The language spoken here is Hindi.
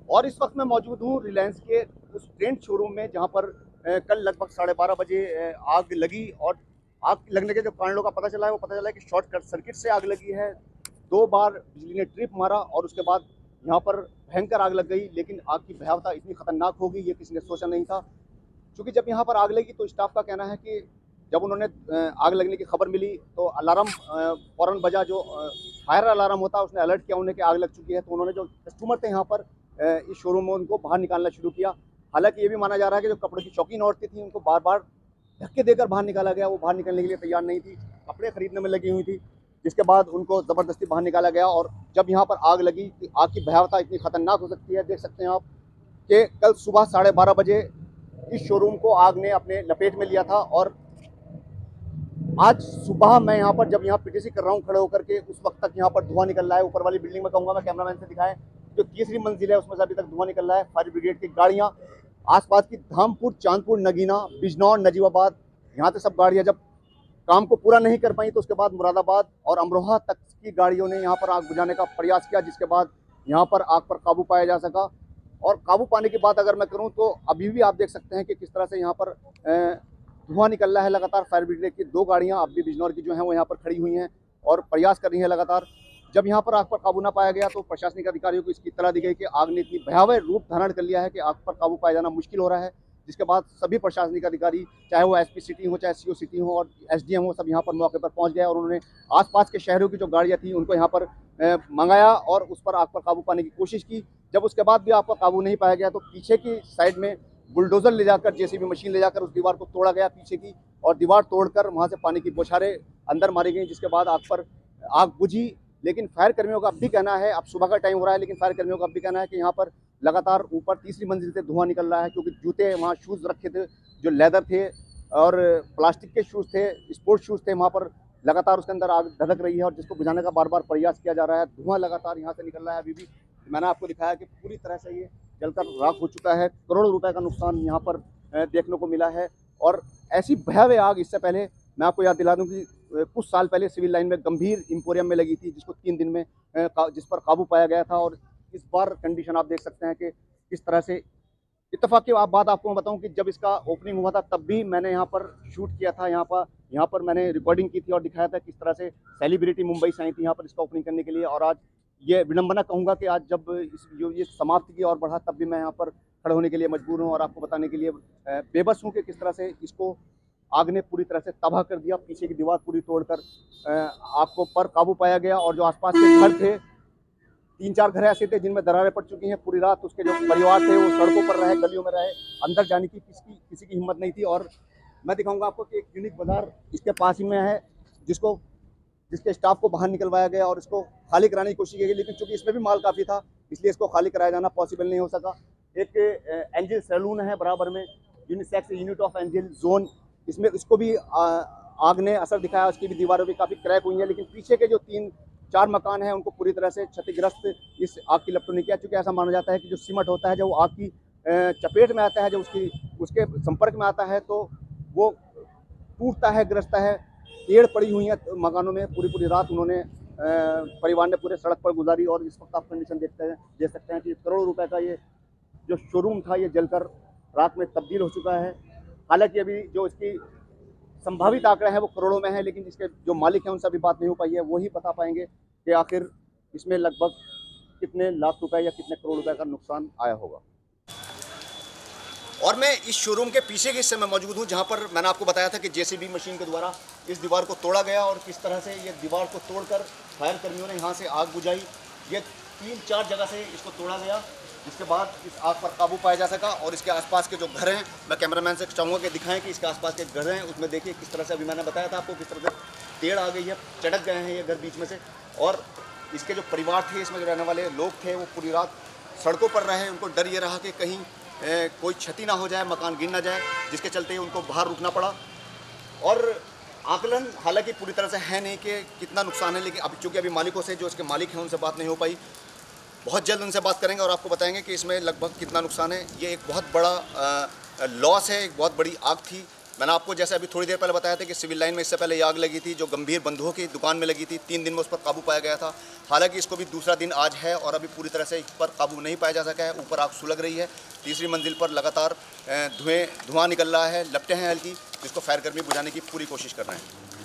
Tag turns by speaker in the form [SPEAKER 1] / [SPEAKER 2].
[SPEAKER 1] और इस वक्त मैं मौजूद हूँ रिलायंस के उस ट्रेंड शोरूम में जहाँ पर कल लगभग 12:30 बजे आग लगी। और आग लगने के जो कारणों का पता चला है वो पता चला है कि शॉर्ट सर्किट से आग लगी है। 2 बार बिजली ने ट्रिप मारा और उसके बाद यहाँ पर भयंकर आग लग गई। लेकिन आग की भयावता इतनी खतरनाक होगी ये किसी ने सोचा नहीं था। क्योंकि जब यहाँ पर आग लगी तो स्टाफ का कहना है कि जब उन्होंने आग लगने की खबर मिली तो अलार्म फ़ौरन बजा। जो फायर अलार्म होता है उसने अलर्ट किया उन्हें कि आग लग चुकी है। तो उन्होंने जो कस्टमर थे यहाँ पर इस शोरूम में उनको बाहर निकालना शुरू किया। हालांकि ये भी माना जा रहा है कि जो कपड़े की शौकीन औरतें थी उनको बार बार धक्के देकर बाहर निकाला गया। वो बाहर निकलने के लिए तैयार नहीं थी, कपड़े खरीदने में लगी हुई थी, जिसके बाद उनको ज़बरदस्ती बाहर निकाला गया। और जब यहाँ पर आग लगी, आग की भयावता इतनी खतरनाक हो सकती है, देख सकते हैं आप कि कल सुबह 12:30 बजे इस शोरूम को आग ने अपने लपेट में लिया था। और आज सुबह मैं यहाँ पर जब यहाँ पीटीसी कर रहा हूँ खड़े होकर के, उस वक्त तक यहाँ पर धुआं निकल रहा है। ऊपर वाली बिल्डिंग में कहूँगा मैं कैमरामैन से दिखाएं, जो तीसरी मंजिल है उसमें से अभी तक धुआं निकल रहा है। फायर ब्रिगेड की गाड़ियाँ आसपास की धामपुर, चांदपुर, नगीना, बिजनौर, नजीबाबाद, यहाँ से सब गाड़ियाँ जब काम को पूरा नहीं कर पाई तो उसके बाद मुरादाबाद और अमरोहा तक की गाड़ियों ने यहाँ पर आग बुझाने का प्रयास किया, जिसके बाद यहाँ पर आग पर काबू पाया जा सका। और काबू पाने की बात अगर मैं करूँ तो अभी भी आप देख सकते हैं कि किस तरह से यहाँ पर धुआं निकल रहा है लगातार। फायर ब्रिगेड की 2 गाड़ियाँ अब भी बिजनौर की जो हैं वो यहाँ पर खड़ी हुई हैं और प्रयास कर रही हैं लगातार। जब यहाँ पर आग पर काबू ना पाया गया तो प्रशासनिक अधिकारियों को इसकी इत्तला दी गई कि आग ने इतनी भयावह रूप धारण कर लिया है कि आग पर काबू पाया जाना मुश्किल हो रहा है। जिसके बाद सभी प्रशासनिक अधिकारी, चाहे वो एसपी सिटी हो, चाहे सीओ सिटी हो और एसडीएम हो, सब यहाँ पर मौके पर पहुँच गए और उन्होंने आसपास के शहरों की जो गाड़ियाँ थी उनको यहाँ पर मंगाया और उस पर आग पर काबू पाने की कोशिश की। जब उसके बाद भी आग पर काबू नहीं पाया गया तो पीछे की साइड में बुलडोजर ले जाकर, जेसीबी मशीन ले जाकर उस दीवार को तोड़ा गया पीछे की, और दीवार तोड़कर वहाँ से पानी की बौछारें अंदर मारी गई, जिसके बाद आग बुझी। लेकिन फायर कर्मियों का अब भी कहना है, अब सुबह का टाइम हो रहा है, लेकिन फायर कर्मियों का अब भी कहना है कि यहाँ पर लगातार ऊपर तीसरी मंजिल से धुआं निकल रहा है। क्योंकि जूते वहाँ शूज़ रखे थे जो लेदर थे और प्लास्टिक के शूज़ थे, स्पोर्ट्स शूज़ थे, वहाँ पर लगातार उसके अंदर आग धधक रही है और जिसको बुझाने का बार बार प्रयास किया जा रहा है। धुआं लगातार यहाँ से निकल रहा है। अभी भी मैंने आपको दिखाया कि पूरी तरह से ये जलकर राख हो चुका है। करोड़ों रुपए का नुकसान यहाँ पर देखने को मिला है। और ऐसी भयावह आग इससे पहले मैं आपको याद दिला दूं कि कुछ साल पहले सिविल लाइन में गंभीर इंपोरियम में लगी थी, जिसको 3 दिन में जिस पर काबू पाया गया था। और इस बार कंडीशन आप देख सकते हैं कि किस तरह से इत्तेफाक की बात आपको मैं बताऊं कि जब इसका ओपनिंग हुआ था तब भी मैंने यहाँ पर शूट किया था। यहाँ पर मैंने रिकॉर्डिंग की थी और दिखाया था किस तरह से सेलिब्रिटी मुंबई से आई थी यहाँ पर इसका ओपनिंग करने के लिए। और आज ये विडंबना कहूँगा कि आज जब ये समाप्ति की ओर बढ़ा तब भी मैं यहाँ पर खड़े होने के लिए मजबूर हूँ और आपको बताने के लिए बेबस हूँ कि किस तरह से इसको आग ने पूरी तरह से तबाह कर दिया। पीछे की दीवार पूरी तोड़कर आग को पर काबू पाया गया। और जो आसपास के घर थे, 3-4 घर ऐसे थे जिनमें दरारें पड़ चुकी हैं। पूरी रात उसके जो परिवार थे वो सड़कों पर रहे, गलियों में रहे, अंदर जाने की किसी की हिम्मत नहीं थी। और मैं दिखाऊंगा आपको कि एक यूनिक बाजार इसके पास ही में है, जिसके स्टाफ को बाहर निकलवाया गया और इसको खाली कराने की कोशिश की गई, लेकिन चूंकि इसमें भी माल काफ़ी था इसलिए इसको खाली कराया जाना पॉसिबल नहीं हो सका। एक एंजल सैलून है बराबर में, unisex unit of angel zone, इसमें इसको भी आग ने असर दिखाया। उसकी भी दीवारें भी काफ़ी क्रैक हुई हैं। लेकिन पीछे के जो 3-4 मकान हैं उनको पूरी तरह से क्षतिग्रस्त इस आग की लपटों ने किया। चूँकि ऐसा माना जाता है कि जो सीमेंट होता है जब वो आग की चपेट में आता है, जब उसके संपर्क में आता है तो वो टूटता है, गिरता है। पेड़ पड़ी हुई है मकानों में। पूरी रात उन्होंने परिवार ने पूरे सड़क पर गुजारी। और इस वक्त आप कंडीशन देख सकते हैं कि करोड़ों रुपए का ये जो शोरूम था ये जलकर रात में तब्दील हो चुका है। हालांकि अभी जो इसकी संभावित आंकड़े हैं वो करोड़ों में है, लेकिन इसके जो मालिक हैं उनसे अभी बात नहीं हो पाई है। वही बता पाएंगे कि आखिर इसमें लगभग कितने लाख रुपए या कितने करोड़ रुपए का नुकसान आया होगा। और मैं इस शोरूम के पीछे के हिस्से में मौजूद हूँ, जहाँ पर मैंने आपको बताया था कि जेसीबी मशीन के द्वारा इस दीवार को तोड़ा गया और किस तरह से ये दीवार को तोड़कर फायर कर्मियों ने यहाँ से आग बुझाई। ये 3-4 जगह से इसको तोड़ा गया, जिसके बाद इस आग पर काबू पाया जा सका। और इसके आसपास के जो घर हैं, मैं कैमरामैन से चाहूँगा कि दिखाएं कि इसके आसपास के घर हैं उसमें देखिए किस तरह से, अभी मैंने बताया था आपको किस तरह से टेढ़ आ गई है, चढ़क गए हैं ये घर बीच में से। और इसके जो परिवार थे, इसमें जो रहने वाले लोग थे, वो पूरी रात सड़कों पर रहे। उनको डर ये रहा कि कहीं कोई क्षति ना हो जाए, मकान गिर ना जाए, जिसके चलते उनको बाहर रुकना पड़ा। और आकलन हालांकि पूरी तरह से है नहीं कि कितना नुकसान है, लेकिन अब चूँकि अभी मालिकों से, जो इसके मालिक हैं, उनसे बात नहीं हो पाई। बहुत जल्द उनसे बात करेंगे और आपको बताएंगे कि इसमें लगभग कितना नुकसान है। ये एक बहुत बड़ा लॉस है, एक बहुत बड़ी आग थी मैंने आपको जैसे अभी थोड़ी देर पहले बताया था कि सिविल लाइन में इससे पहले ये आग लगी थी जो गंभीर बंधुओं की दुकान में लगी थी। 3 दिन में उस पर काबू पाया गया था। हालांकि इसको भी दूसरा दिन आज है और अभी पूरी तरह से इस पर काबू नहीं पाया जा सका है। ऊपर आग सुलग रही है। तीसरी मंजिल पर लगातार धुआं निकल रहा है, लपटें हैं हल्की, जिसको फायर कर्मी बुझाने की पूरी कोशिश कर रहे हैं।